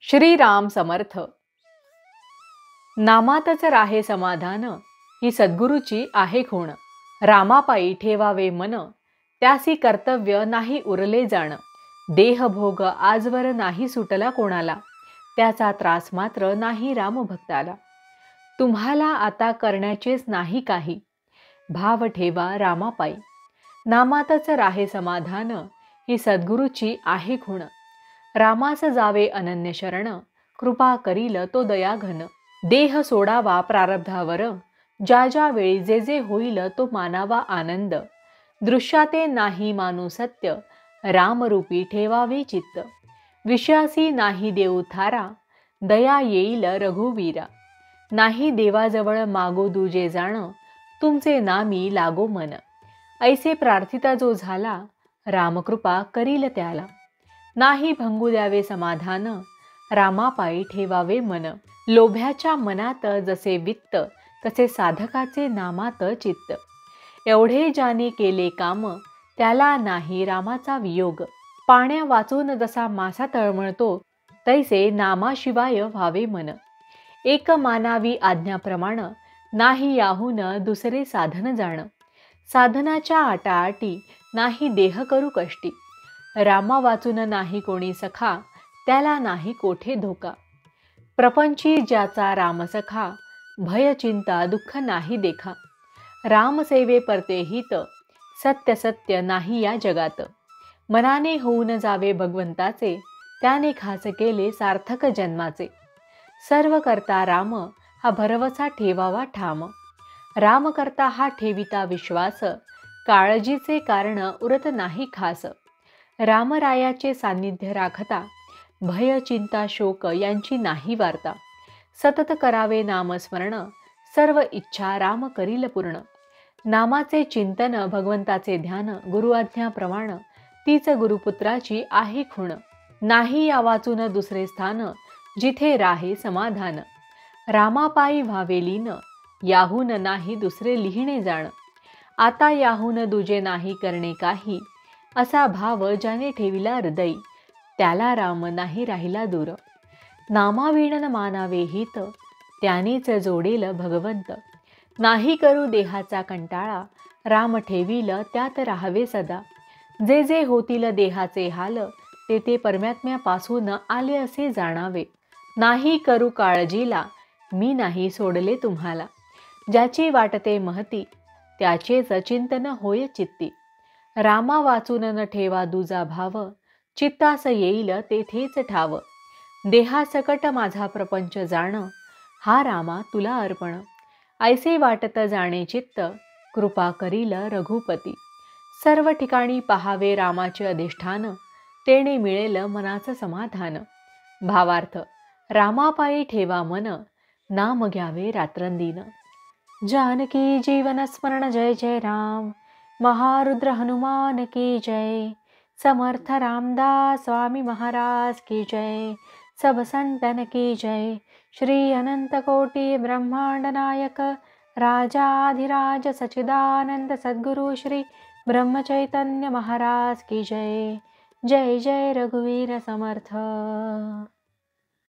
श्रीराम समर्थ. नामातच राहे समाधान, ही सद्गुरूची आहे खूण. रामापायी ठेवावे मन, त्यासी कर्तव्य नाही उरले जाण. देहभोग आजवर नाही सुटला कोणाला, त्याचा त्रास मात्र नाही रामभक्ताला. तुम्हाला आता करण्याचेच नाही काही, भाव ठेवा रामापायी. नामातच राहे समाधान, ही सद्गुरूची आहे खूण. रामास जावे अनन्य शरण, कृपा करील तो दयाघन. देह सोडावा प्रारब्धावर, ज्या ज्या वेळी जे जे होईल तो मानावा आनंद. दृश्याते नाही मानू सत्य, रामरूपी ठेवावे चित्त. विषयासी नाही देऊ थारा, दया येईल रघुवीरा. नाही देवाजवळ मागो दुजे जाण, तुमचे नामी लागो मन. ऐसे प्रार्थिता जो झाला, रामकृपा करील त्याला. नाही भंगू द्यावे समाधान, रामापायी ठेवावे मन. लोभ्याच्या मनात जसे वित्त, तसे साधकाचे नामात चित्त. एवढे ज्याने केले काम, त्याला नाही रामाचा वियोग. पाण्या वाचून जसा मासा तळमळतो, तैसे नामाशिवाय व्हावे मन. एक मानावी आज्ञाप्रमाण, नाही याहून दुसरे साधन जाण. साधनाच्या आटाआटी, नाही देह करू कष्टी. रामा वाचून नाही कोणी सखा, त्याला नाही कोठे धोका. प्रपंची ज्याचा राम सखा, भय चिंता दुःख नाही देखा. रामसेवे परते हित, सत्य सत्य नाही या जगात. मनाने होऊन जावे भगवंताचे, त्याने खास केले सार्थक जन्माचे. सर्व करता राम, हा भरवसा ठेवावा ठाम. राम करता हा ठेविता विश्वास, काळजीचे कारण उरत नाही खास. रामरायाचे सान्निध्य राखता, भय चिंता शोक यांची नाही वार्ता. सतत करावे नामस्मरण, सर्व इच्छा राम करील पूर्ण. नामाचे चिंतन भगवंताचे ध्यान, गुरु आज्ञाप्रमाण तीच गुरुपुत्राची आहे खूण. नाही या वाचून दुसरे स्थान, जिथे राहे समाधान. रामापायी व्हावे लीन, याहून नाही दुसरे लिहिणे जाण. आता याहून दुजे नाही करणे काही, असा भाव ज्याने ठेविला हृदयी, त्याला राम नाही राहिला दूर. नामाविण मानावे हित, त्यानेच जोडेल भगवंत. नाही करू देहाचा कंटाळा, राम ठेवील त्यात राहावे सदा. जे जे होतील देहाचे हाल, ते ते परमात्म्यापासून आले असे जाणावे. नाही करू काळजीला, मी नाही सोडले तुम्हाला. ज्याची वाटते महती, त्याचेच चिंतन होय चित्ती. रामा वाचून न ठेवा दुजा भाव, चित्तास येईल तेथेच ठाव. देहासकट माझा प्रपंच जाण, हा रामा तुला अर्पण. ऐसे वाटत जाणे चित्त, कृपा करील रघुपती. सर्व ठिकाणी पहावे रामाचे अधिष्ठान, तेणे मिळेल मनाचं समाधान. भावार्थ, रामापायी ठेवा मन, नाम घ्यावे रात्रंदिन. जानकी जीवन स्मरण जय जय राम, महारुद्र हनुमान की जय. समर्थ रामदास स्वामी महाराज की जय. सब संतन की जय. श्री अनंत कोटि ब्रह्मांड नायक, राजाधिराज सच्चिदानंद सद्गुरु श्री ब्रह्म चैतन्य महाराज की जय. जय जय रघुवीर समर्थ.